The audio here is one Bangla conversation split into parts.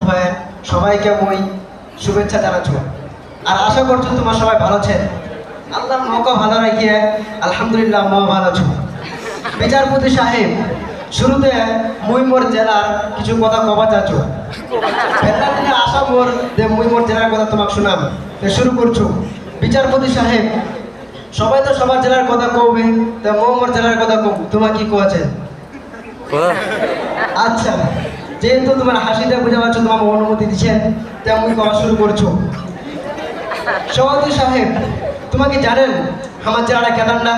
হয়ে সবাইকে মই শুভেচ্ছা জানাচ্ছ। আর আশা করছো তোমার সবাই ভালো আছেন। আল্লাহ মৌকা ভালো রাখিয়ে আলহামদুলিল্লাহ ভালো আছো। বিচারপতি সাহেব, শুরুতে মুই মোর জেলার কিছু কথা কবা চাচ্ছ। বেলা দিনে আশা মোর যে মুই মোর জেলার কথা তোমাকে শোনাম। শুরু করছো। বিচারপতি সাহেব, সবাই তো সবার জেলার কথা কবে, তা মোর জেলার কথা কব, তোমার কি কোয়াছে? আচ্ছা, যেহেতু তোমার হাসিটা বুঝে পাচ্ছ তোমার অনুমতি দিচ্ছেন, তেমন করা শুরু করছো। সভাপতি সাহেব, তোমাকে জানেন আমার জেলাটা কেদারনা?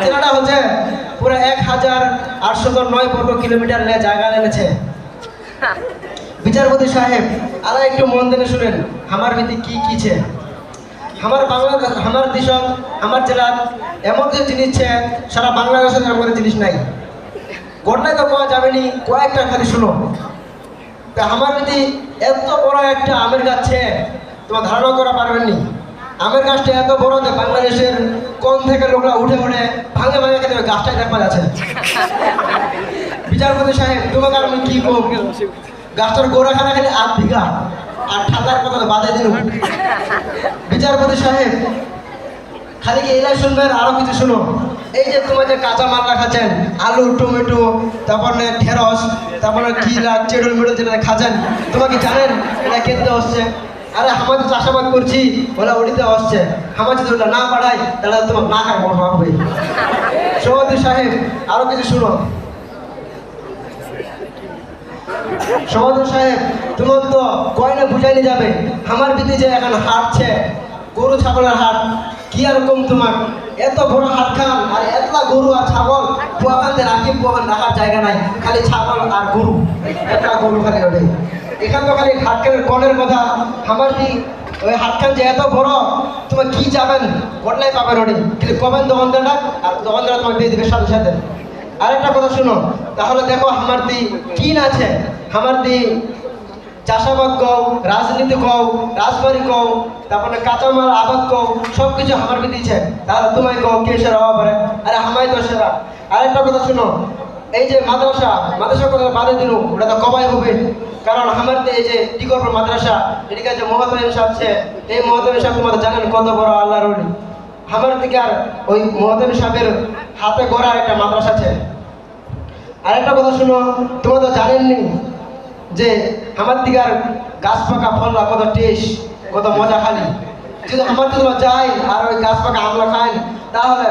জেলাটা হচ্ছে পুরো 1809 বর্গ কিলোমিটার জায়গা এনেছে। বিচারপতি সাহেব, আর একটু মন দিয়ে শুনেন আমার ভিতরে কি কিছে। আমার বাংলাদেশ, আমার দেশ, আমার জেলার এমন কিছু জিনিস সারা বাংলাদেশের এমন জিনিস নাই। ঘটনায় তো পাওয়া যাবে নি, কয়েকটা খালি শুনো। তা আমার যদি এত বড় একটা আমের গাছ তোমার ধারণা করা পারবেন নি। আমের গাছটা এত বড় যে বাংলাদেশের কোন থেকে লোকরা উঠে উঠে ভাঙে ভাঙে খেতে গাছটাই দেখা যাচ্ছে। বিচারপতি সাহেব, তোমাকে আমি কি করব? গাছটার গোড়া খানা খালি 8 বিঘা, আর ঠান্ডার কথা বাদে দিন। বিচারপতি সাহেব, খালি কি এলাই শুনবেন, আরো কিছু শুনো। এই যে তোমার যে কাঁচা মাল রাখাচ্ছেন, আলু, টমেটো, তারপরে ঢেঁড়স, তারপরে কিলা, চেডুল মেডুল যেটা খাচ্ছেন, তোমাকে জানেন এটা কিনতে হচ্ছে? আরে আমার তো চাষাবাদ করছি, ওরা ওটিতে হচ্ছে। আমার যদি ওটা না বাড়াই তাহলে তোমার না খায় বড় হবে। সভাপতি সাহেব, আরো কিছু শুনো। সভাপতি সাহেব, তোমার তো কয়না বুঝাইনি যাবে। আমার বিধি যে এখন হাঁটছে গরু ছাগলের হাট, কি আর কম তোমার এত বড় হাট খান, আর এতলা গরু আর ছাগল পোয়াখানতে রাখি, পোয়াখান রাখার জায়গা নাই, খালি ছাগল আর গরু, একটা গরু খালি ওঠে। এখান তো খালি হাটখানের কলের কথা। আমার কি ওই হাটখান যে এত বড়, তোমার কি যাবেন ঘটনায় পাবেন ওটি, কিন্তু কবেন দোকানদারটা, আর দোকানদার তোমাকে দিয়ে দেবে সাথে সাথে। আরেকটা কথা শুনো, তাহলে দেখো আমার দি টিন আছে, আমার দি চাষাবাদ কও, রাজনীতি কও, রাজবাড়ি কও, তারপরে কাঁচামাল আবাদ কও, সব কিছু আমার দিচ্ছে। তাহলে তোমায় কও কে সেরা হওয়া পারে? আরে আমায় তো সেরা। আরেকটা কথা শুনো, এই যে মাদ্রাসা কথা বাদে দিল, ওটা তো কবাই হবে। কারণ আমার এই যে টিকরপুর মাদ্রাসা, এদিকে যে মহতামিম সাহেব আছে, এই মহতামিম সাহেব তোমাদের জানেন কত বড় আল্লাহর ওলি। আমার দিকে আর ওই মহতামিম সাহেবের হাতে গড়া একটা মাদ্রাসা আছে। আরেকটা কথা শুনো, তোমরা তো জানেননি যে আমার দিকার গাছ পাকা ফলরা কত টেস্ট, কত মজা খালি। যদি আমার দিকে যাই আর ওই গাছ পাকা আমলা খাই, তাহলে